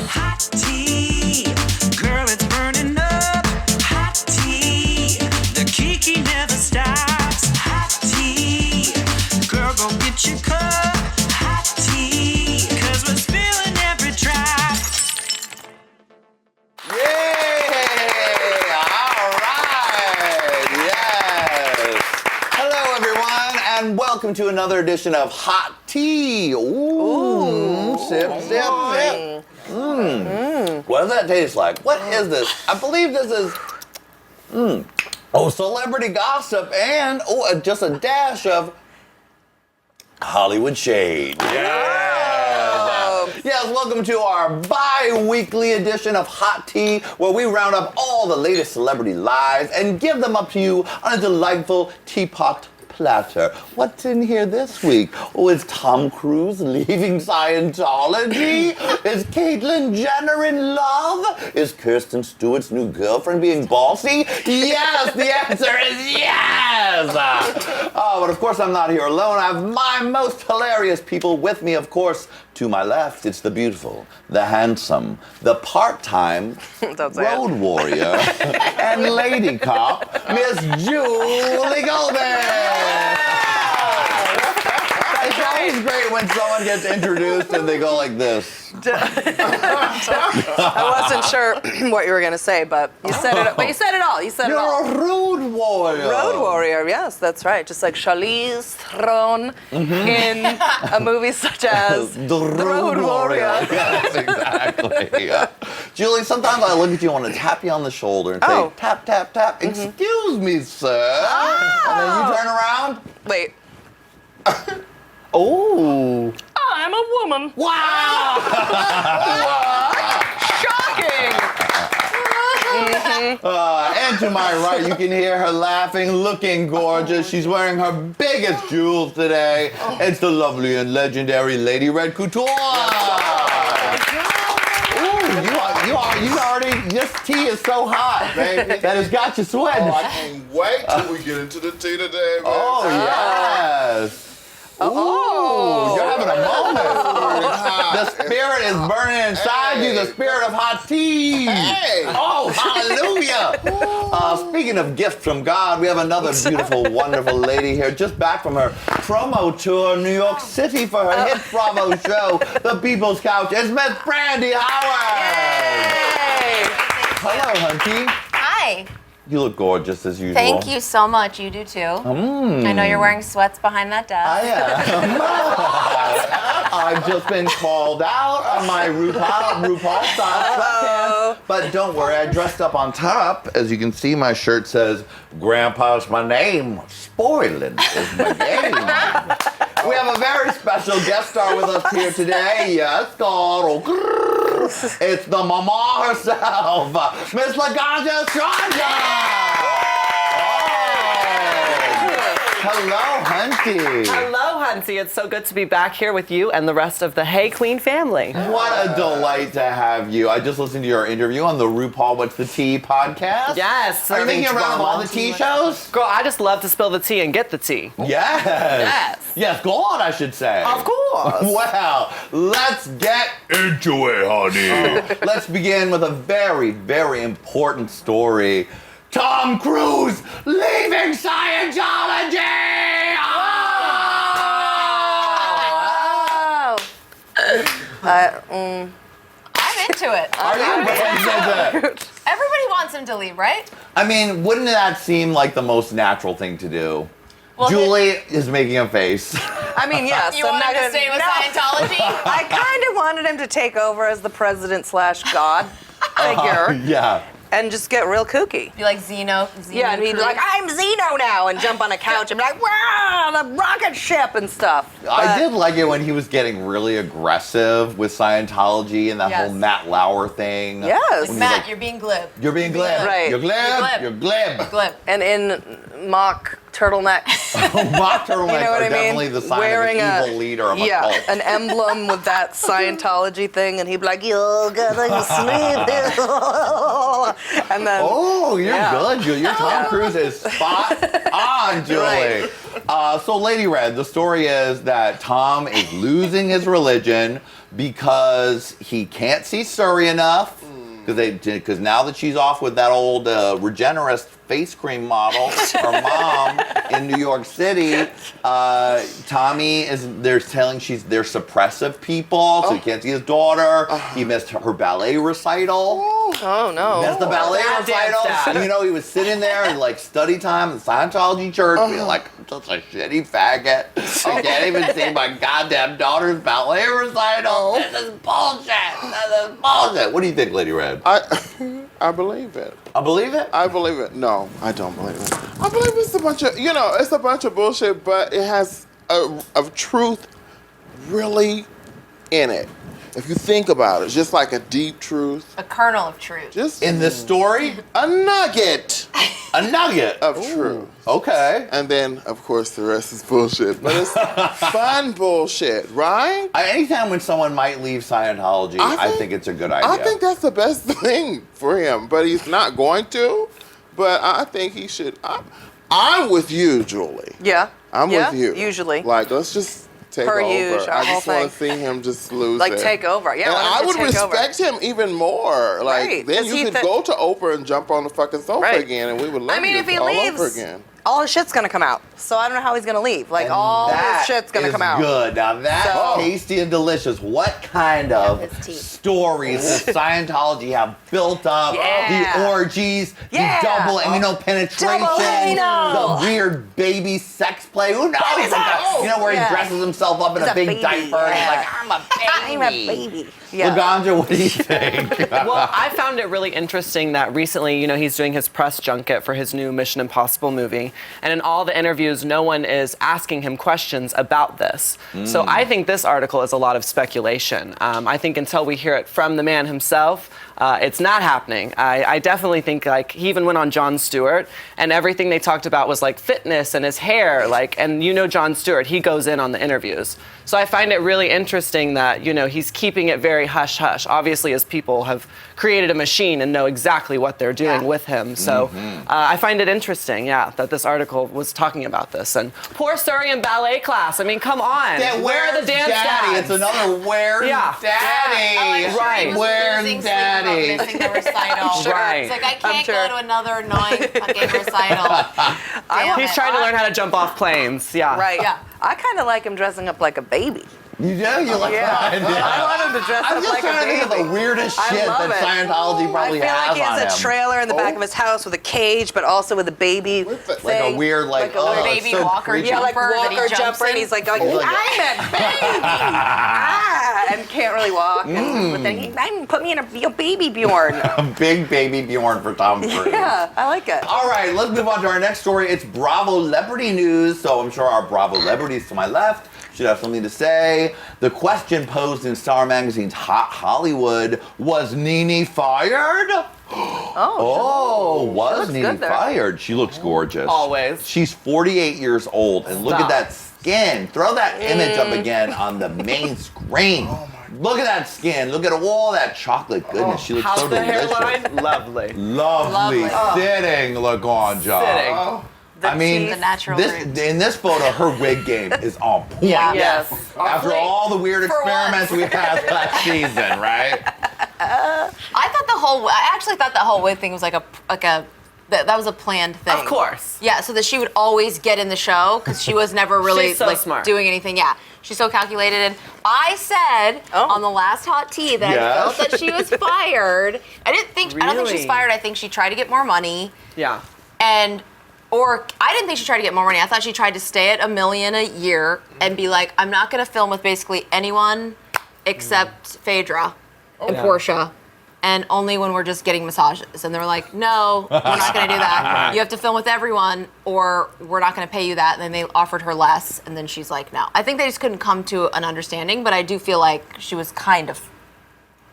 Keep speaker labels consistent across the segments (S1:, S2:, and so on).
S1: Hot tea, girl, it's burning up. Hot tea, the kiki never stops. Hot tea, girl, go get your cup. Hot tea, 'cause we're spilling every drop.
S2: Yay! All right! Yes! Hello, everyone, and welcome to another edition of Hot Tea. Ooh. Sip, sip, sip. What does that taste like? What is this? I believe this is, celebrity gossip and, just a dash of Hollywood shade. Yes, welcome to our bi-weekly edition of Hot Tea, where we round up all the latest celebrity lives and give them up to you on a delightful teapot platter. What's in here this week? Oh, is Tom Cruise leaving Scientology? Is Caitlyn Jenner in love? Is Kirsten Stewart's new girlfriend being bossy? Yes, the answer is yes! But of course I'm not here alone. I have my most hilarious people with me, of course. To my left, it's the beautiful, the handsome, the part-time road warrior and lady cop, Miss Julie Goldman. It's always great when someone gets introduced and they go like this.
S3: I wasn't sure what you were going to say, but you said it. But you said it all. You said it all.
S2: You're a road warrior.
S3: Road warrior, yes, that's right. Just like Charlize Theron in a movie such as
S2: The Road Warrior. Yes, exactly. Yeah. Julie, sometimes I look at you, I want to tap you on the shoulder and say, tap, tap, tap. Excuse me, sir. And then you turn around.
S3: Wait.
S2: Oh.
S3: I'm a woman.
S2: Wow.
S3: Shocking.
S2: And to my right, you can hear her laughing, looking gorgeous. She's wearing her biggest jewels today. It's the lovely and legendary Lady Red Couture. You already, this tea is so hot, baby, that it's got you sweating.
S4: Oh, I can't wait till we get into the tea today, man.
S2: Oh, yes. Ooh, you're having a moment. The spirit is burning inside you, the spirit of hot tea.
S4: Hey.
S2: Oh, hallelujah. Speaking of gifts from God, we have another beautiful, wonderful lady here, just back from her promo tour in New York City for her hit Bravo show, The People's Couch. It's Miss Brandy Howard.
S3: Yay.
S2: Hello, hunty.
S5: Hi.
S2: You look gorgeous as usual.
S5: Thank you so much. You do too. I know you're wearing sweats behind that desk.
S2: I am. I've just been called out on my RuPaul style sweatpants. But don't worry, I dressed up on top. As you can see, my shirt says, Grandpa's my name, spoiling is my game. We have a very special guest star with us here today. Yes, it's the mama herself, Miss Laganja Estranja. Hello, Hunty.
S6: Hello, Hunty. It's so good to be back here with you and the rest of the Hey Qween family.
S2: What a delight to have you. I just listened to your interview on the RuPaul What's the Tea podcast.
S6: Yes.
S2: Are you making a round of all the tea shows?
S6: Girl, I just love to spill the tea and get the tea.
S2: Yes. Yes, go on, I should say.
S6: Of course.
S2: Well, let's get into it, honey. Let's begin with a very, very important story. Tom Cruise leaving Scientology!
S5: Oh. I'm into it.
S2: Are you?
S5: Everybody wants him to leave, right?
S2: I mean, wouldn't that seem like the most natural thing to do?
S5: Well,
S2: Julie is making a face.
S3: I mean, yes.
S5: You want him to stay with Scientology?
S3: I kind of wanted him to take over as the president/God figure.
S2: Yeah.
S3: And just get real kooky.
S5: Be like Zeno.
S3: Yeah, and he'd be like, I'm Zeno now, and jump on a couch and be like, wow, the rocket ship and stuff.
S2: I did like it when he was getting really aggressive with Scientology and that
S5: Yes.
S2: whole Matt Lauer thing.
S3: Yes.
S2: When he's
S5: Matt,
S2: like,
S5: you're being glib.
S2: you're being glib.
S3: Right.
S2: You're glib.
S5: You're glib.
S2: You're glib.
S5: Glib.
S3: And in mock turtlenecks.
S2: Mock turtlenecks
S3: You know what
S2: are
S3: I mean?
S2: definitely the sign
S3: Wearing
S2: of an evil leader of a
S3: yeah,
S2: cult.
S3: an emblem with that Scientology thing, and he'd be like, "You're gonna sleep," and then.
S2: Oh, you're
S3: Yeah.
S2: good, Julie. Your Tom Cruise is spot on, Julie.
S3: Right.
S2: So, Lady Red, the story is that Tom is losing his religion because he can't see Surrey enough. Because now that she's off with that old Regenerist face cream model, her mom in New York City, Tommy they're suppressive people, so he can't see his daughter. He missed her ballet recital.
S3: Oh no!
S2: Missed the ballet recital.
S6: Dad.
S2: And, he was sitting there in like study time in the Scientology church, being like, I'm such a shitty faggot. I can't even see my goddamn daughter's ballet recital. This is bullshit. This is bullshit. What do you think, Lady Red?
S4: I believe it.
S2: I believe it.
S4: I believe it. No, I don't believe it. I believe it's a bunch of, it's a bunch of bullshit, but it has of truth really in it. If you think about it, just like a deep truth.
S5: A kernel of truth.
S4: Just
S2: In this story,
S4: a nugget
S2: a nugget.
S4: of truth.
S2: Okay.
S4: And then, of course, the rest is bullshit. But it's fun bullshit, right?
S2: Anytime when someone might leave Scientology, I think it's a good idea.
S4: I think that's the best thing for him, but he's not going to. But I think he should. I'm with you, Julie.
S3: Yeah.
S4: I'm
S3: Yeah,
S4: with you.
S3: usually.
S4: Like, let's just take
S3: Per
S4: over.
S3: usual,
S4: I
S3: our
S4: just
S3: whole
S4: want to see him just lose
S3: Like
S4: it.
S3: take over. Yeah.
S4: And
S3: let him
S4: I
S3: just
S4: would
S3: take over.
S4: respect him even more. Like,
S3: Right,
S4: then
S3: 'cause
S4: you
S3: he
S4: could go to Oprah and jump on the fucking sofa
S3: Right.
S4: again, and we would love
S3: I mean,
S4: you
S3: if he
S4: all over
S3: leaves,
S4: again.
S3: all his shit's gonna come out. So I don't know how he's gonna leave. Like all his shit's gonna come out.
S2: Good. Now that's
S3: So-
S2: tasty and delicious. What kind of
S5: it's tea.
S2: stories does Scientology have built up?
S3: Yeah.
S2: The orgies,
S3: Yeah.
S2: the double anal penetration,
S3: Double anal.
S2: the weird baby sex play. Who knows?
S3: Baby sex.
S2: Where
S3: Yeah.
S2: he dresses himself up in
S3: He's
S2: a
S3: a
S2: big
S3: baby.
S2: diaper and he's
S3: Yeah.
S2: like, I'm a baby.
S3: I'm a baby. Yeah.
S2: Laganja, what do you think?
S6: Well, I found it really interesting that recently, he's doing his press junket for his new Mission Impossible movie. And in all the interviews, no one is asking him questions about this. So I think this article is a lot of speculation. I think until we hear it from the man himself, it's not happening. I definitely think he even went on Jon Stewart and everything they talked about was like fitness and his hair, and Jon Stewart, he goes in on the interviews. So I find it really interesting that, he's keeping it very hush hush. Obviously, as people have created a machine and know exactly what they're doing with him. So I find it interesting, that this article was talking about this. And poor Surrey in ballet class. I mean, come on.
S2: Where
S6: are the dance
S2: daddy?
S6: dads?
S2: It's another where's
S6: Yeah.
S2: daddy?
S6: Right.
S2: Where's
S5: Losing sleep
S2: daddy?
S5: about missing the recital.
S6: Right.
S5: It's like, I can't
S3: sure.
S5: go to another annoying fucking recital. Damn
S6: He's
S5: it.
S6: trying to learn how to jump off planes. Yeah.
S3: Right.
S5: Yeah.
S3: I kind of like him dressing up like a baby.
S2: You do? You like that?
S3: I want him to dress
S2: I'm
S3: up
S2: just
S3: like a
S2: trying to
S3: baby.
S2: think of the weirdest
S3: I
S2: shit
S3: love
S2: that
S3: it.
S2: Scientology probably
S3: I feel
S2: has
S3: like he
S2: on
S3: has a
S2: him.
S3: trailer in the back of his house with a cage, but also with a baby
S4: With the-
S3: thing.
S2: Like a weird, like,
S3: a
S2: oh,
S3: little
S2: it's
S5: baby
S2: so
S5: walker
S2: creepy.
S3: yeah, like
S5: jumper that he
S3: walker
S5: jumps
S3: jumper, and
S5: in.
S3: he's like, going,
S2: He's like-
S3: I'm a baby, and can't really walk. But then he put me in a baby Bjorn.
S2: A big baby Bjorn for Tom Cruise.
S3: Yeah, I like it.
S2: All right, let's move on to our next story. It's Bravo Celebrity News. So I'm sure our Bravo celebrities to my left should have something to say. The question posed in Star Magazine's Hot Hollywood, was Nene fired? Was
S3: looks
S2: Nene
S3: good there.
S2: fired? She looks gorgeous.
S6: Always.
S2: She's 48 years old, and look at
S6: Stop.
S2: that skin. Throw that image up again on the main screen. Look at that skin. Look at all that chocolate goodness. She looks
S6: How's
S2: so
S6: the
S2: delicious.
S6: hairline? Lovely.
S2: Lovely. Sitting, Laganja.
S6: Sitting.
S2: I mean,
S5: The natural
S2: this,
S5: roots.
S2: in this photo, her wig game is on point.
S5: Yeah.
S3: Yes.
S2: After all the weird
S5: For
S2: experiments
S5: once.
S2: we've had last season, right?
S5: I actually thought that whole wig thing was that was a planned thing.
S6: Of course.
S5: Yeah, so that she would always get in the show because she was never really
S6: She's so smart.
S5: doing anything. Yeah, she's so calculated. And I said on the last Hot Tea that I
S2: Yes.
S5: felt that she was fired. I don't think she's
S6: Really?
S5: fired. I think she tried to get more money,
S6: Yeah.
S5: or I didn't think she tried to get more money. I thought she tried to stay at $1 million a year and be like, I'm not going to film with basically anyone except Phaedra and Portia. And only when we're just getting massages. And they were like, no, we're not going to do that. You have to film with everyone or we're not going to pay you that. And then they offered her less. And then she's like, no. I think they just couldn't come to an understanding, but I do feel like she was kind of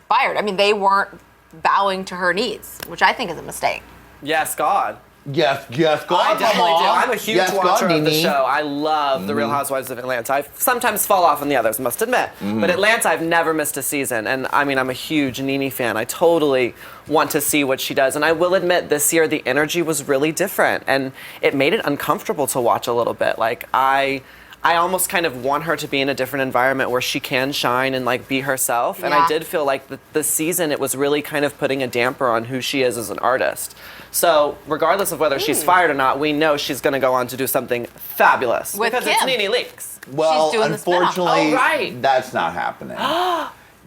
S5: fired. I mean, they weren't bowing to her needs, which I think is a mistake.
S6: Yes, God.
S2: Yes, go
S6: I
S2: on,
S6: definitely do.
S2: Mama.
S6: I'm a huge
S2: Yes, go on,
S6: watcher of the
S2: Nene.
S6: show. I love The Real Housewives of Atlanta. I sometimes fall off on the others, must admit. But Atlanta, I've never missed a season. And I mean, I'm a huge Nene fan. I totally want to see what she does. And I will admit, this year, the energy was really different. And it made it uncomfortable to watch a little bit. Like, I almost kind of want her to be in a different environment where she can shine and like be herself. And I
S5: Yeah.
S6: did feel like the season, it was really kind of putting a damper on who she is as an artist. So regardless of whether she's fired or not, we know she's going to go on to do something fabulous.
S5: With
S6: because it's
S5: Kim.
S6: Nene Leakes.
S2: Well,
S5: She's doing the spin-off.
S2: unfortunately,
S6: Oh, right.
S2: that's not happening.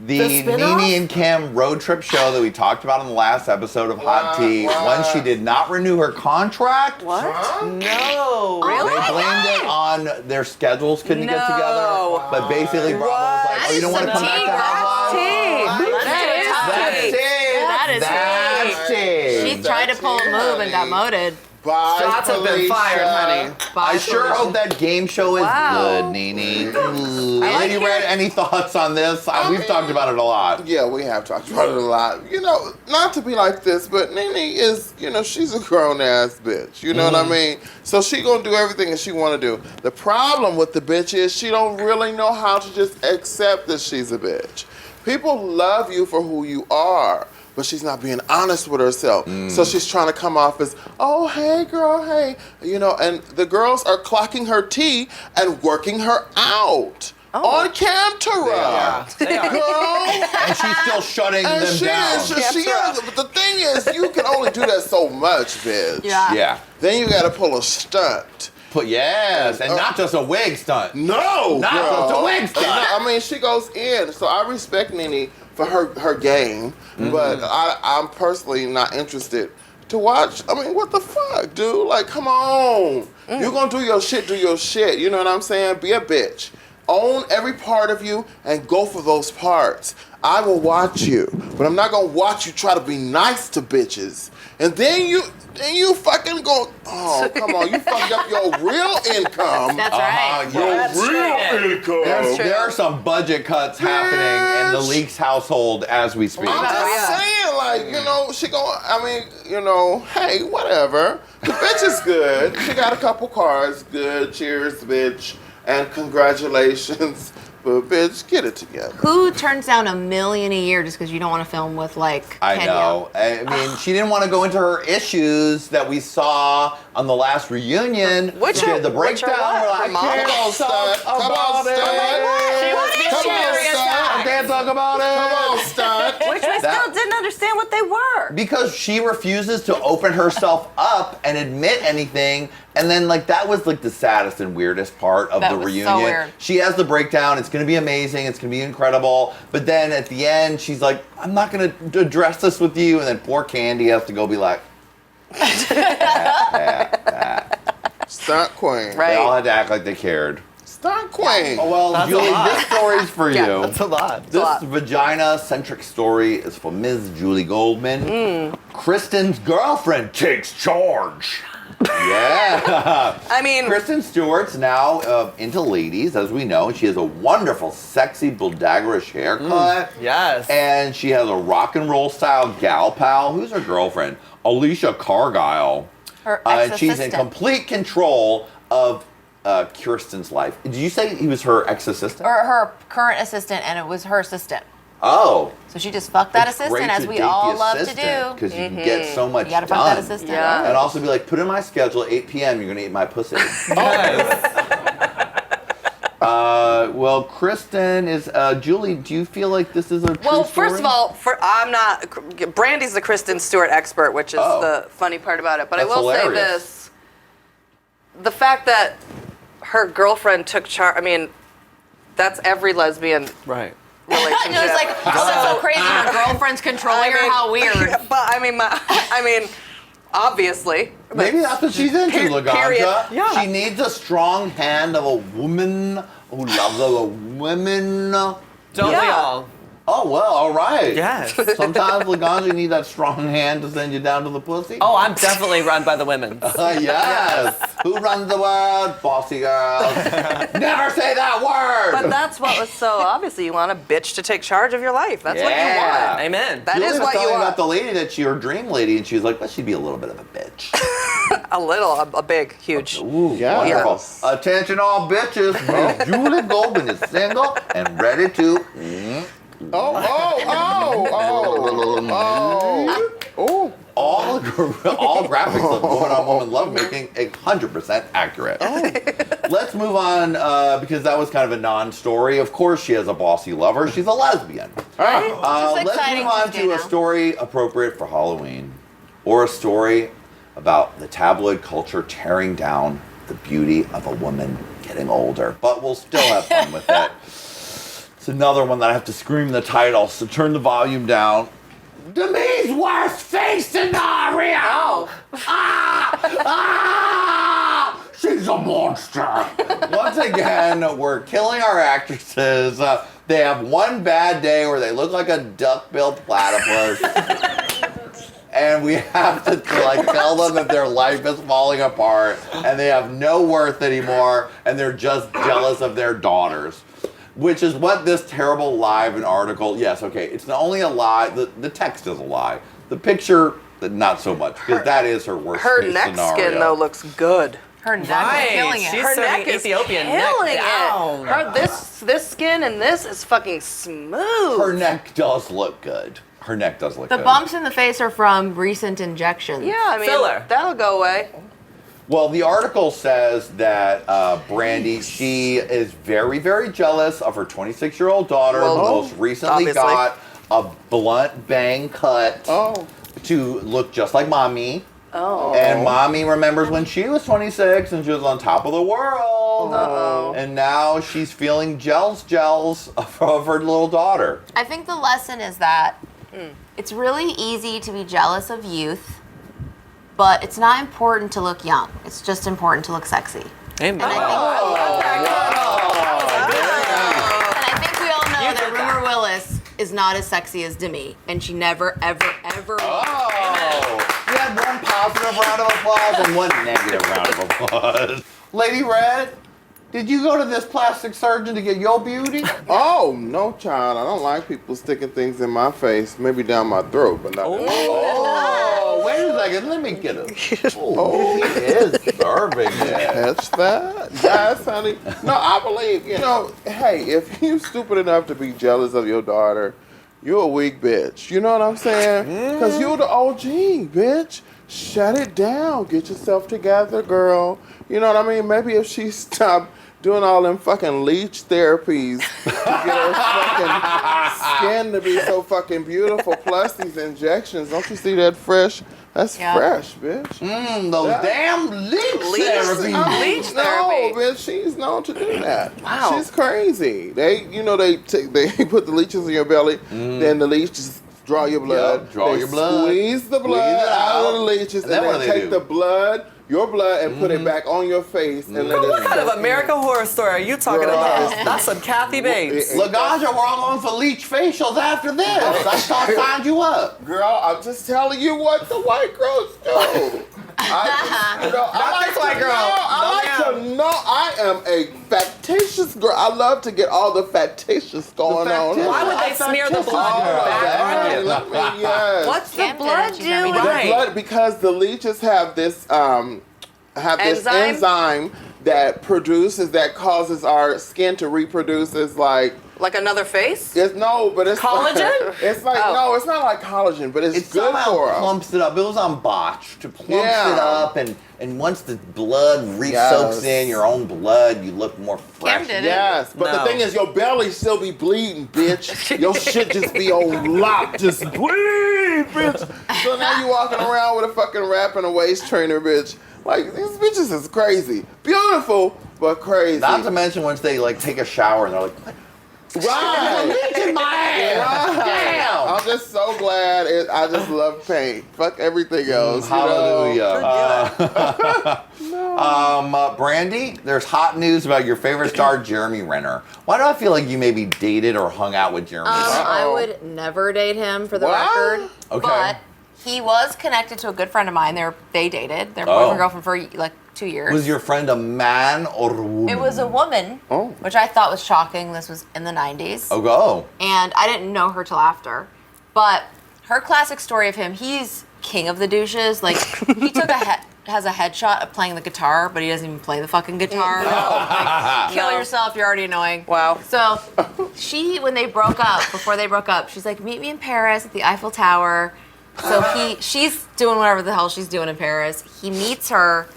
S6: The
S2: The
S6: spin-off?
S2: Nene and Kim road trip show that we talked about in the last episode of Hot Tea, when she did not renew her contract,
S6: No.
S2: they blamed it on their schedules couldn't get together. But basically, Bravo was like,
S5: That
S2: you
S5: is
S2: don't want to
S5: some
S2: come back
S5: tea,
S2: to
S5: bro.
S2: Housewives?
S5: That is
S2: That's
S5: tea.
S2: it.
S5: That is
S2: That's it.
S5: She tried to pull a move and got moted.
S4: Bye,
S6: Shots have been fired, honey.
S2: I sure hope that game show is
S3: Wow.
S2: good, Nene. Lady Red, any thoughts on this? We've talked about it a lot.
S4: Yeah, we have talked about it a lot. You know, not to be like this, but Nene is, you know, she's a grown ass bitch. You know what I mean? So she gonna do everything that she wanna do. The problem with the bitch is she don't really know how to just accept that she's a bitch. People love you for who you are, but she's not being honest with herself. So she's trying to come off as, oh, hey, girl, hey. You know, and the girls are clocking her tea and working her out on camera.
S6: They are.
S4: Girl.
S2: And she's still shutting
S4: And
S2: them
S4: she
S2: down.
S4: is, but the thing is, you can only do that so much, bitch.
S2: Yeah.
S4: Then you gotta pull a stunt.
S2: Yes, and not just a wig stunt.
S4: No,
S2: Not
S4: girl.
S2: just a wig stunt.
S4: I mean, she goes in. So I respect Nene for her game, but I'm personally not interested to watch. I mean, what the fuck, dude? Like, come on. You're gonna do your shit, do your shit. You know what I'm saying? Be a bitch. Own every part of you and go for those parts. I will watch you, but I'm not gonna watch you try to be nice to bitches. And then you fucking go, oh, come on, you fucked up your real income.
S5: That's right.
S2: Your
S4: real income.
S2: There are some budget cuts happening in the Leaks household as we speak.
S4: I'm just saying, like, you know, she go, I mean, you know, hey, whatever. The bitch is good. She got a couple cars. Good. Cheers, bitch. And congratulations. But, bitch, get it together.
S5: Who turns down $1 million a year just because you don't want to film with, like,
S2: I
S5: Kenya?
S2: know. I mean, she didn't want to go into her issues that we saw on the last reunion.
S3: Which
S2: she
S3: are-
S2: had the
S3: which are
S2: breakdown.
S3: what?
S2: We're like,
S3: Her mom?
S2: I can't talk
S4: Come on,
S2: about it.
S4: stud.
S6: She was being
S4: Come on,
S6: serious.
S4: son.
S2: I can't talk about it.
S4: Come on, stunt.
S3: Which we still didn't understand what they were.
S2: Because she refuses to open herself up and admit anything. And then, like, that was, like, the saddest and weirdest part of
S5: That
S2: the
S5: was so
S2: reunion.
S5: weird.
S2: She has the breakdown. It's going to be amazing. It's going to be incredible. But then at the end, she's like, I'm not going to address this with you. And then poor Candy has to go be like,
S4: Stunt queen.
S3: Right.
S2: they all had to act like they cared.
S4: Stunt queen.
S2: Oh, well,
S6: That's a
S2: Julie,
S6: lot.
S2: this story's for you.
S6: That's a lot.
S2: This vagina-centric story is for Ms. Julie Goldman. Kristen's girlfriend takes charge. Yeah.
S3: I mean,
S2: Kristen Stewart's now into ladies, as we know. She has a wonderful, sexy, bulldagerish haircut.
S6: Yes.
S2: And she has a rock and roll style gal pal. Who's her girlfriend? Alicia Cargile.
S5: Her
S2: And she's in
S5: ex-assistant.
S2: complete control of Kirsten's life. Did you say he was her ex-assistant?
S5: Or her current assistant, and it was her assistant.
S2: Oh.
S5: So she just fucked that
S2: It's
S5: assistant,
S2: great
S5: as
S2: to
S5: we
S2: date
S5: all
S2: the
S5: love to
S2: assistant,
S5: do.
S2: because you can get so much
S5: You gotta
S2: done.
S5: fuck that assistant.
S3: Yeah.
S5: right?
S2: And also be like, put in my schedule, 8 p.m., you're going to eat my pussy. Well, Kristen is, Julie, do you feel like this is a true
S3: well,
S2: story?
S3: first of all, I'm not. Brandy's the Kristen Stewart expert, which is
S2: Oh.
S3: the funny part about it. But
S2: That's
S3: I will say
S2: hilarious.
S3: this: the fact that her girlfriend took charge. I mean, that's every lesbian
S6: Right.
S3: relationship.
S5: It was like, oh, that's so crazy. Her girlfriend's controlling her. How weird.
S3: But I mean, obviously.
S2: Maybe that's what she's into,
S3: Period.
S2: Laganja.
S6: Yeah.
S2: She needs a strong hand of a woman who loves other women.
S6: Don't we
S3: Yeah.
S6: all?
S2: Oh, well, all right.
S6: Yes.
S2: Sometimes, Laganja, you need that strong hand to send you down to the pussy.
S6: Oh, I'm definitely run by the women.
S2: Yes. Who runs the world? Bossy girls. Never say that word.
S3: But that's what was so obviously you want a bitch to take charge of your life. That's what you
S2: Yeah.
S3: want.
S6: Amen.
S3: That
S2: Julie
S3: is
S2: was
S3: what you
S2: telling me
S3: want.
S2: about the lady that she her dream lady, and she was like, well, she'd be a little bit of a bitch.
S3: A big, huge.
S2: Ooh,
S4: Yeah.
S2: wonderful.
S4: Yes.
S2: Attention all bitches. Miss Julie Goldman is single and ready to...
S4: Oh.
S2: All graphics of woman-on-woman lovemaking, 100% accurate. Let's move on, because that was kind of a non-story. Of course she has a bossy lover. She's a lesbian.
S5: Right?
S2: Let's
S5: exciting
S2: move on
S5: to
S2: to a
S5: know.
S2: story appropriate for Halloween. Or a story about the tabloid culture tearing down the beauty of a woman getting older. But we'll still have fun with it. It's another one that I have to scream the title, so turn the volume down. Demi's worst face scenario! She's a monster! Once again, we're killing our actresses. They have one bad day where they look like a duck-billed platypus. And we have to tell them that their life is falling apart and they have no worth anymore and they're just jealous of their daughters. Which is what this terrible live and article, yes, okay, it's not only a lie, the text is a lie. The picture, not so much, because that is her worst
S3: Her
S2: case
S3: neck
S2: scenario.
S3: skin though looks good.
S5: Her neck
S6: Right.
S5: is killing it.
S6: She's
S3: Her
S6: serving
S3: neck is
S6: Ethiopian neck
S3: killing
S6: down.
S3: it. Her this skin and this is fucking smooth.
S2: Her neck does look good. Her neck does look
S5: The
S2: good.
S5: bumps in the face are from recent injections.
S3: Yeah, I mean
S6: Filler.
S3: that'll go away.
S2: Well, the article says that Brandy, she is very, very jealous of her 26-year-old daughter,
S3: Well,
S2: who most recently
S3: obviously.
S2: got a blunt bang cut
S4: Oh.
S2: to look just like mommy.
S3: Oh.
S2: And mommy remembers when she was 26 and she was on top of the world.
S3: Uh-oh.
S2: And now she's feeling jealous of her little daughter.
S5: I think the lesson is that it's really easy to be jealous of youth, but it's not important to look young. It's just important to look sexy.
S6: Amen.
S5: And I think we all know that Rumor Willis is not as sexy as Demi, and she never, ever, ever will.
S2: Oh! We had one positive round of applause and one negative round of applause. Lady Red, did you go to this plastic surgeon to get your beauty?
S4: Oh, no, child. I don't like people sticking things in my face, maybe down my throat, but not in my face.
S2: Oh, wait a second. Let me get him. Oh, he is serving it.
S4: Catch that? Yes, honey. No, I believe, hey, if you stupid enough to be jealous of your daughter, you're a weak bitch. You know what I'm saying? Because you're the OG, bitch. Shut it down. Get yourself together, girl. You know what I mean? Maybe if she stopped doing all them fucking leech therapies to get her fucking skin to be so fucking beautiful, plus these injections. Don't you see that fresh? That's fresh, bitch.
S2: Those damn leech therapies.
S3: Leech
S4: No,
S3: therapy.
S4: bitch, she's known to do that.
S3: Wow.
S4: She's crazy. They put the leeches in your belly, then the leeches draw your blood.
S2: Yep, draw
S4: They
S2: your blood.
S4: Squeeze the
S2: Squeeze
S4: blood
S2: it
S4: out of
S2: out.
S4: the leeches,
S2: And then what do
S4: then
S2: they
S4: take
S2: do?
S4: the blood, your blood, and put it back on your face and let it.
S6: What kind of American Horror Story are you talking
S4: Girl.
S6: about? That's some Kathy Bates.
S2: Laganja, we're all going for leech facials after this. I signed you up.
S4: Girl, I'm just telling you what the white girls do.
S6: this white girl.
S4: I am a factitious girl. I love to get all the factitious going on.
S2: factitious.
S6: Why would they smear the blood back on you?
S4: Yes.
S3: What's the
S5: Campton,
S3: blood
S5: she's never
S3: doing?
S5: done
S6: Right.
S4: Blood, because the leeches have this enzyme that causes our skin to reproduce. It's like
S3: Like another face?
S4: it's
S6: Collagen?
S4: It's like
S3: Oh.
S4: no, it's not like collagen, but it's
S2: It
S4: good
S2: somehow
S4: for us.
S2: plumps it up. It was on botch to plumps
S4: Yeah.
S2: it up, and once the blood soaks
S4: Yes.
S2: in your own blood, you look more fresh.
S5: Cam did it.
S4: Yes, but
S6: No.
S4: the thing is, your belly still be bleeding, bitch. Your shit just be on lock, just bleed, bitch. So now you walking around with a fucking wrap and a waist trainer, bitch. Like, these bitches is crazy. Beautiful, but crazy.
S2: Not to mention once they take a shower and they're like, what?
S4: Right.
S2: Leech in my ass. Damn.
S4: I'm just so glad. I just love paint. Fuck everything else. you know?
S2: Hallelujah.
S4: No,
S2: Brandy, there's hot news about your favorite star, Jeremy Renner. Why do I feel like you maybe dated or hung out with Jeremy Renner?
S5: I would never date him for the
S4: What?
S5: record.
S2: Okay.
S5: But he was connected to a good friend of mine. They dated. They're boyfriend girlfriend for like 2 years.
S2: Was your friend a man or a woman?
S5: It was a woman, which I thought was shocking. This was in the 90s.
S2: Oh, go.
S5: And I didn't know her till after. But her classic story of him, he's king of the douches. Like, he has a headshot of playing the guitar, but he doesn't even play the fucking guitar. Like, kill yourself, you're already annoying.
S3: Wow.
S5: So when they broke up, before they broke up, she's like, meet me in Paris at the Eiffel Tower. So she's doing whatever the hell she's doing in Paris. He meets her.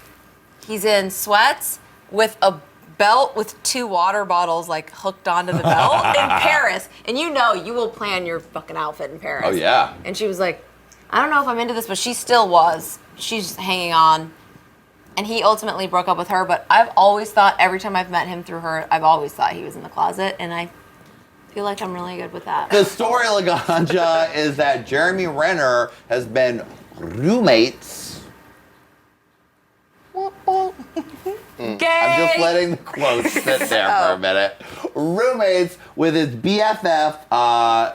S5: He's in sweats with a belt with 2 water bottles like hooked onto the belt in Paris. And you will plan your fucking outfit in Paris.
S2: Oh, yeah.
S5: And she was like, I don't know if I'm into this, but she still was. She's hanging on. And he ultimately broke up with her, but I've always thought, every time I've met him through her, I've always thought he was in the closet, and I feel like I'm really good with that.
S2: The story, Laganja, is that Jeremy Renner has been roommates.
S5: Gay!
S2: I'm just letting the quotes sit there for a minute. Roommates with his BFF,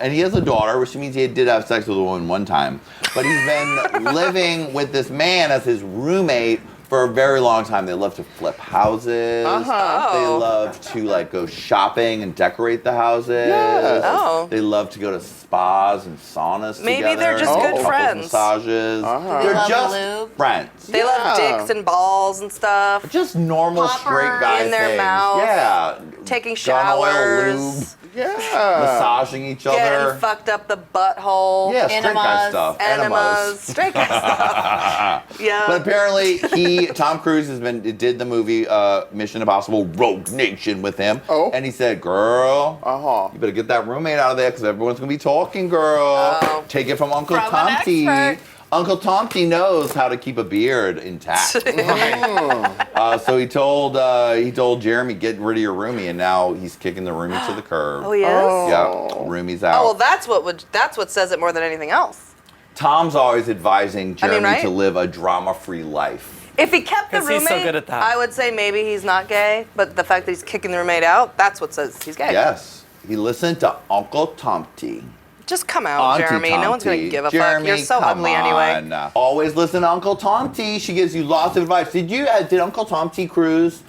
S2: and he has a daughter, which means he did have sex with a woman one time. But he's been living with this man as his roommate for a very long time. They love to flip houses. They love to like go shopping and decorate the houses.
S4: Yes.
S3: Oh.
S2: They love to go to spas and saunas
S3: Maybe
S2: together.
S3: they're just good
S2: couples
S3: friends.
S2: Massages.
S5: Do they
S2: They're
S5: love
S2: just
S5: lube?
S2: friends.
S3: They love dicks and balls and stuff.
S2: Just normal
S5: Popper
S2: straight guy
S3: in their
S2: things.
S3: mouth.
S2: Yeah.
S3: Taking
S2: Gun oil,
S3: showers.
S2: lube,
S4: Yeah.
S2: massaging each other.
S3: Getting fucked up the butthole.
S2: Yeah, straight guy
S5: Enemas.
S2: stuff.
S3: Enemas. Straight guy stuff. Yeah.
S2: But apparently, Tom Cruise did the movie Mission Impossible Rogue Nation with him.
S4: Oh.
S2: And he said, girl, you better get that roommate out of there because everyone's going to be talking, girl.
S3: Oh.
S2: Take it from Uncle
S5: From an
S2: Tomty.
S5: expert.
S2: Uncle Tomty knows how to keep a beard intact. So he told Jeremy, get rid of your roomie, and now he's kicking the roomie to the curb.
S3: Oh, he is?
S2: Yeah, roomie's out.
S3: Oh, well, that's what says it more than anything else.
S2: Tom's always advising Jeremy
S3: right?
S2: to live a drama-free life.
S3: If he kept the
S6: 'Cause
S3: roommate,
S6: he's so good at that.
S3: I would say maybe he's not gay, but the fact that he's kicking the roommate out, that's what says he's gay.
S2: Yes, he listened to Uncle Tomty.
S3: Just come out,
S2: Auntie
S3: Jeremy. No one's going to
S2: Tomty.
S3: give a
S2: Jeremy,
S3: fuck. You're so
S2: come
S3: ugly anyway.
S2: on. Always listen to Uncle Tomty. She gives you lots of advice. Did Uncle Tomty Cruise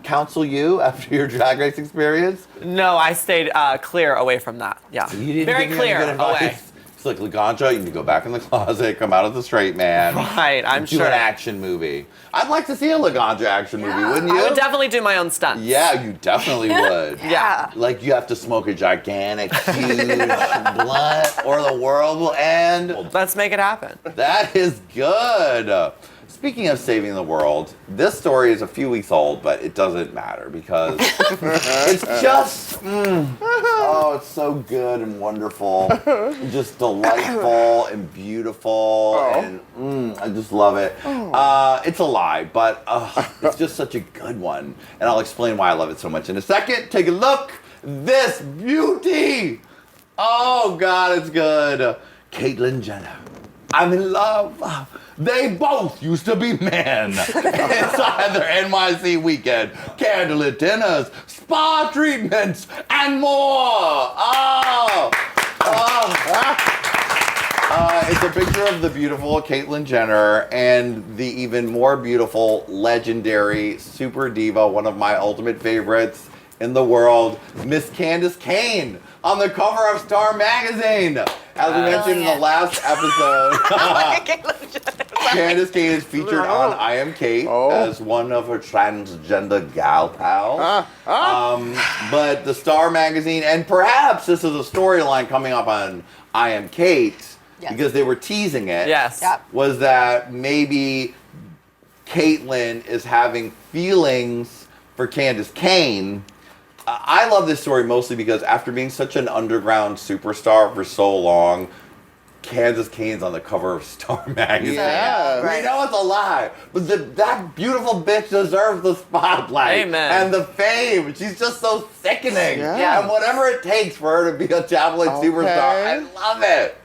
S2: counsel you after your Drag Race experience?
S6: No, I stayed clear away from that. Yeah.
S2: You didn't
S6: Very
S2: give me any
S6: clear
S2: good advice?
S6: away.
S2: It's like, Laganja, you need to go back in the closet, come out as a straight man.
S6: Right, I'm
S2: do
S6: sure.
S2: an action movie. I'd like to see a Laganja action movie, wouldn't you?
S6: I would definitely do my own stunts.
S2: Yeah, you definitely would.
S6: Yeah.
S2: Like you have to smoke a gigantic, huge blunt, or the world will end.
S6: Let's make it happen.
S2: That is good. Speaking of saving the world, this story is a few weeks old, but it doesn't matter because it's just, it's so good and wonderful, and just delightful and beautiful, and I just love it. It's a lie, but it's just such a good one, and I'll explain why I love it so much in a second. Take a look. This beauty. Oh God, it's good. Caitlyn Jenner. I'm in love. They both used to be men. Inside their NYC weekend, candlelit dinners, spa treatments, and more. It's a picture of the beautiful Caitlyn Jenner and the even more beautiful, legendary super diva, one of my ultimate favorites in the world, Miss Candace Kayne, on the cover of Star Magazine. As we mentioned in the last episode, Candace Kayne is featured on I Am Kate as one of her transgender gal pals. But the Star Magazine, and perhaps this is a storyline coming up on I Am Kate, because they were teasing it,
S6: Yes.
S2: was that maybe Caitlyn is having feelings for Candace Kayne. I love this story mostly because after being such an underground superstar for so long, Candace Kayne's on the cover of Star Magazine.
S4: Yeah.
S2: We know it's a lie, but that beautiful bitch deserves the spotlight.
S6: Amen.
S2: And the fame. She's just so sickening.
S4: Yeah.
S2: And whatever it takes for her to be a tabloid superstar, I love it.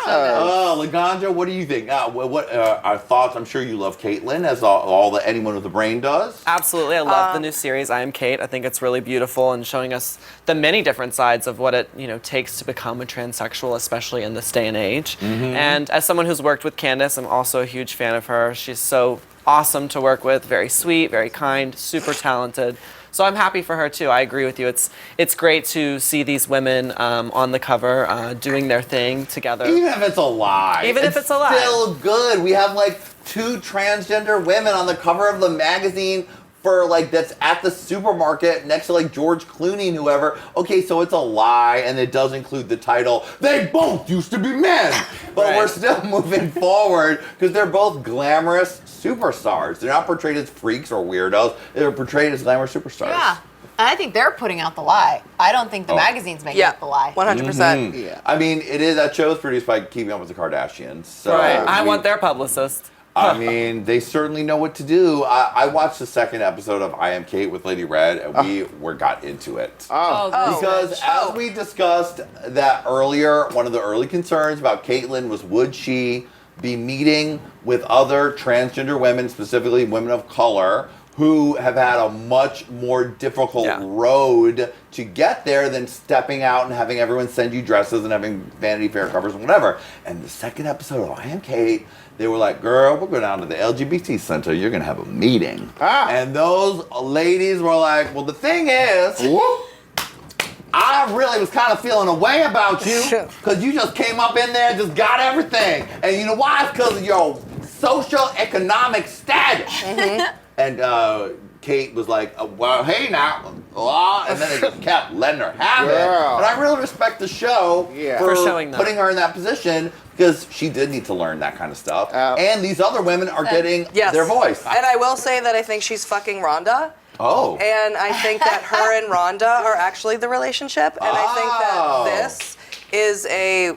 S2: Laganja, what do you think? What are thoughts? I'm sure you love Caitlyn, as all that anyone with a brain does.
S6: Absolutely. I love the new series, I Am Kate. I think it's really beautiful and showing us the many different sides of what it takes to become a transsexual, especially in this day and age. And as someone who's worked with Candace, I'm also a huge fan of her. She's so awesome to work with, very sweet, very kind, super talented. So I'm happy for her too. I agree with you. It's great to see these women on the cover doing their thing together.
S2: Even if it's a lie.
S6: It's a lie.
S2: Still good. We have like 2 transgender women on the cover of the magazine for like that's at the supermarket next to like George Clooney and whoever. Okay, so it's a lie and it does include the title, they both used to be men. But we're still moving forward because they're both glamorous superstars. They're not portrayed as freaks or weirdos. They're portrayed as glamorous superstars.
S5: Yeah. And I think they're putting out the lie. I don't think the magazine's making up the lie.
S3: 100%.
S4: Yeah.
S2: I mean, that show's produced by Keeping Up with the Kardashians. So
S6: I want their publicist.
S2: I mean, they certainly know what to do. I watched the 2nd episode of I Am Kate with Lady Red, and we got into it. Because as we discussed that earlier, one of the early concerns about Caitlyn was would she be meeting with other transgender women, specifically women of color, who have had a much more difficult road to get there than stepping out and having everyone send you dresses and having Vanity Fair covers and whatever. And the 2nd episode of I Am Kate, they were like, girl, we'll go down to the LGBT center. You're going to have a meeting. And those ladies were like, well, the thing is, I really was kind of feeling a way about you because you just came up in there and just got everything. And you know why? It's because of your social economic status. And Kate was like, well, hey now. And then they just kept letting her have it. And I really respect the show for
S6: showing that.
S2: putting her in that position because she did need to learn that kind of stuff. And these other women are getting their voice.
S3: And I will say that I think she's fucking Rhonda.
S2: Oh.
S3: And I think that her and Rhonda are actually the relationship. And I think that this is a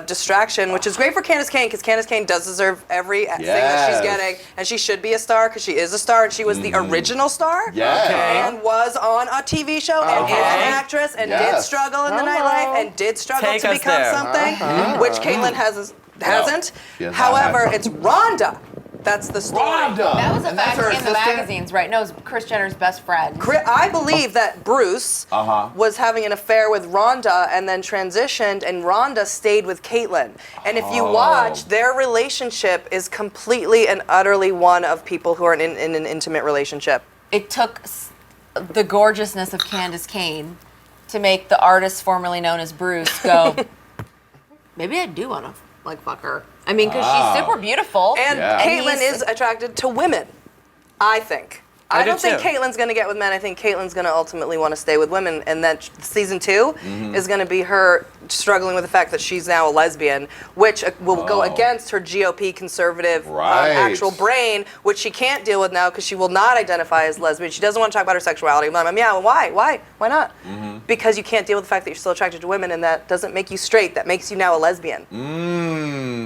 S3: distraction, which is great for Candace Kane, because Candace Kane does deserve every thing that she's getting, and she should be a star, because she is a star, and she was the original star, and was on a TV show, and is an actress, and did struggle in the nightlife, and did struggle to become something, which Caitlyn hasn't. However, it's Rhonda. That's the story.
S2: Rhonda!
S5: That was a
S2: And that's
S5: fact
S2: her
S5: in the
S2: assistant?
S5: magazines, right? No, it was Kris Jenner's best friend.
S3: I believe that Bruce was having an affair with Rhonda and then transitioned, and Rhonda stayed with Caitlyn. And if you watch, their relationship is completely and utterly one of people who are in an intimate relationship.
S5: It took the gorgeousness of Candace Kane to make the artist formerly known as Bruce go, maybe I do want to fuck her. I mean, because she's super beautiful.
S3: And Caitlyn is attracted to women, I think. I don't think Caitlyn's going to get with men. I think Caitlyn's going to ultimately want to stay with women. And that season 2 is going to be her struggling with the fact that she's now a lesbian, which will go against her GOP conservative actual brain, which she can't deal with now because she will not identify as lesbian. She doesn't want to talk about her sexuality. Why? Why not? Because you can't deal with the fact that you're still attracted to women, and that doesn't make you straight. That makes you now a lesbian.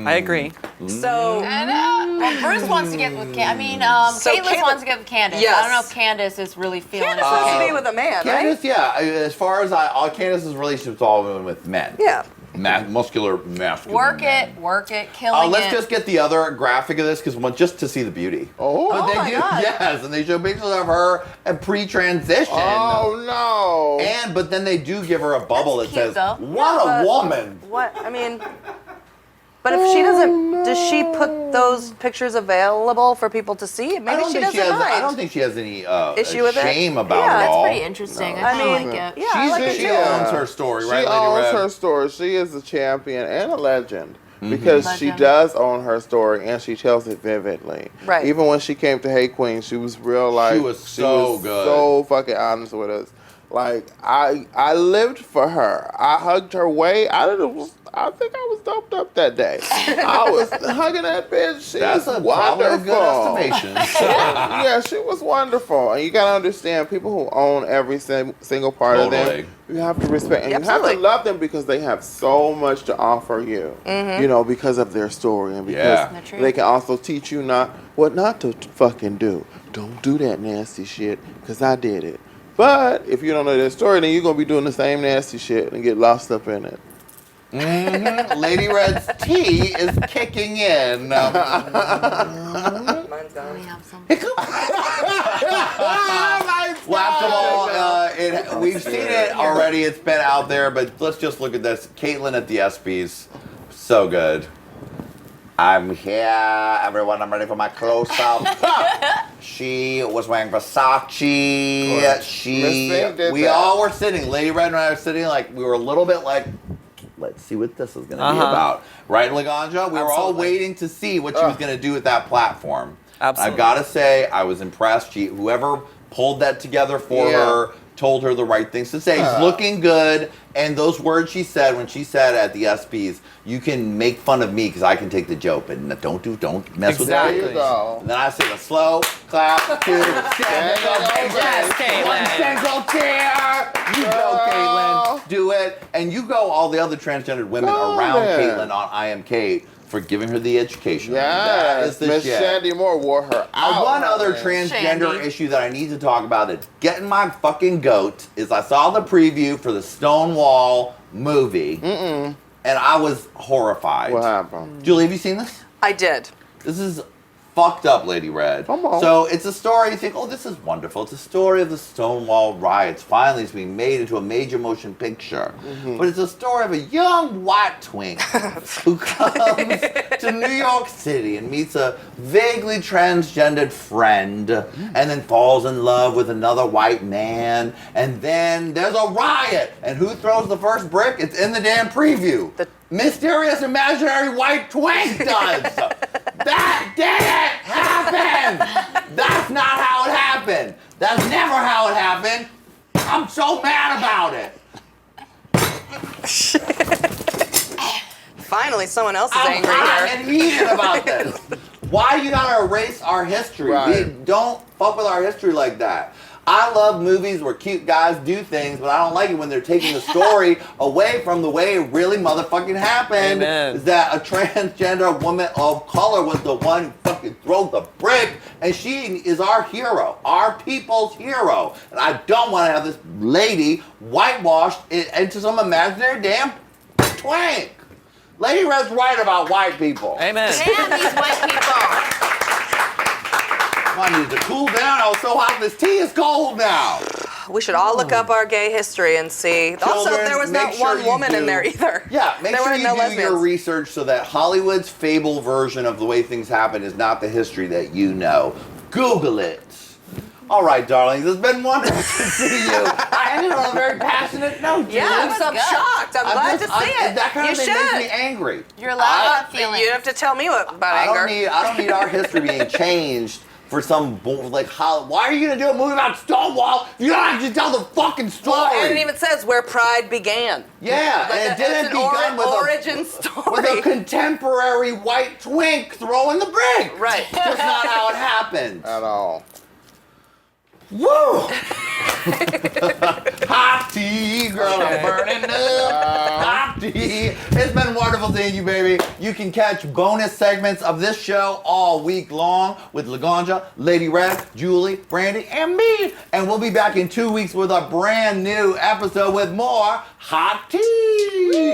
S6: I agree.
S3: So,
S5: well, Bruce wants to get with Caitlyn wants to get with Candace.
S3: Yes.
S5: I don't know if Candace is really feeling
S3: Candace
S5: it.
S3: wants to be with a man,
S2: Candace,
S3: right?
S2: as far as all Candace's relationships all women with men.
S3: Yeah.
S2: Masculine
S5: Work
S2: men.
S5: it, killing
S2: Let's
S5: it.
S2: just get the other graphic of this, because just to see the beauty. But they do, yes, and they show pictures of her and pre-transition.
S4: Oh no!
S2: But then they do give her a bubble
S5: That's
S2: that
S5: cute,
S2: says,
S5: though.
S2: "What a woman!"
S3: What? I mean, but if she doesn't, does she put those pictures available for people to see? Maybe she doesn't mind.
S2: I don't think she has any
S3: Issue with it?
S2: shame about
S3: Yeah,
S2: it
S5: That's
S2: all.
S5: pretty interesting.
S4: No.
S5: I
S3: I mean,
S5: like it.
S3: yeah, I like it
S2: She
S3: too.
S2: owns her story, right,
S4: She
S2: Lady
S4: owns
S2: Red?
S4: her story. She is a champion and a legend. Because she does own her story and she tells it vividly.
S3: Right.
S4: Even when she came to Hey Qween, she was real
S2: She was so good.
S4: so fucking honest with us. Like I lived for her. I hugged her way. I think I was doped up that day. I was hugging that bitch. She
S2: That's
S4: was
S2: probably a good
S4: wonderful.
S2: estimation.
S4: Yeah, she was wonderful. And you gotta understand, people who own every single part of them, you have to respect and you have to love them because they have so much to offer you. You know, because of their story and because they can also teach you what not to fucking do. Don't do that nasty shit because I did it. But if you don't know their story, then you're gonna be doing the same nasty shit and get lost up in it.
S2: Lady Red's tea is kicking in.
S3: Mine's gone.
S5: We have some.
S2: Last of all, we've seen it already. It's been out there, but let's just look at this. Caitlyn at the ESPYs. So good. I'm here, everyone. I'm ready for my close-up. She was wearing Versace. We all were sitting. Lady Red and I were sitting like, we were a little bit like, let's see what this is going to be about. Right, Laganja? We were all waiting to see what she was going to do with that platform.
S6: Absolutely.
S2: I've got to say, I was impressed. Whoever pulled that together for her told her the right things to say. She's looking good. And those words she said when she said at the ESPYs, you can make fun of me because I can take the joke, but don't mess with that.
S4: There you go.
S2: And then I say a slow clap to
S6: Yes, Caitlyn.
S2: Go chair. You go, Caitlyn. Do it. And you go all the other transgendered women around Caitlyn on I Am Kate for giving her the education. That is the
S4: Miss
S2: shit.
S4: Shandy Moore wore her out.
S2: One other transgender issue that I need to talk about that's getting my fucking goat is I saw the preview for the Stonewall movie. And I was horrified.
S4: What happened?
S2: Julie, have you seen this?
S3: I did.
S2: This is fucked up, Lady Red.
S4: Come on.
S2: So it's a story, you think, oh, this is wonderful. It's a story of the Stonewall riots. Finally, it's being made into a major motion picture. But it's a story of a young white twink who comes to New York City and meets a vaguely transgendered friend and then falls in love with another white man. And then there's a riot. And who throws the first brick? It's in the damn preview. The mysterious imaginary white twink does. That didn't happen! That's not how it happened. That's never how it happened. I'm so mad about it.
S3: Finally, someone else is
S2: I'm
S3: angry
S2: hot
S3: here.
S2: and heated about this. Why you gotta erase our history?
S4: Right.
S2: We don't fuck with our history like that. I love movies where cute guys do things, but I don't like it when they're taking the story away from the way it really motherfucking happened.
S6: Amen.
S2: Is that a transgender woman of color was the one who fucking threw the brick, and she is our hero, our people's hero. And I don't want to have this lady whitewashed into some imaginary damn twink. Lady Red's right about white people.
S6: Amen.
S5: And these white people.
S2: I need to cool down. I was so hot. This tea is cold now.
S3: We should all look up our gay history and see. Also,
S2: Children,
S3: there was
S2: make
S3: not
S2: sure
S3: one
S2: you
S3: woman in
S2: do-
S3: there either.
S2: Yeah, make
S3: there
S2: sure
S3: were
S2: you
S3: no
S2: do
S3: lesbians.
S2: your research so that Hollywood's fable version of the way things happen is not the history that you know. Google it. All right, darlings, it's been wonderful to see you. I ended on a very passionate note.
S3: Yeah,
S2: Julie.
S3: I'm so shocked. I'm glad to see it.
S2: That kind
S3: You
S2: of thing
S3: should.
S2: makes me angry.
S5: You're allowed to have feelings.
S3: You have to tell me about
S2: I
S3: anger.
S2: don't need our history being changed for some why are you gonna do a movie about Stonewall if you don't actually tell the fucking story?
S3: Well, and it even says where pride began.
S2: Yeah,
S3: Like
S2: and it didn't
S3: it's an
S2: begin with
S3: origin
S2: with
S3: story.
S2: a contemporary white twink throwing the brick.
S3: Right.
S2: Just not how it happened.
S4: At all.
S2: Woo! Hot tea, girl, I'm burning up. Hot tea. It's been wonderful seeing you, baby. You can catch bonus segments of this show all week long with Laganja, Lady Red, Julie, Brandy, and me. And we'll be back in 2 weeks with a brand new episode with more Hot Tea.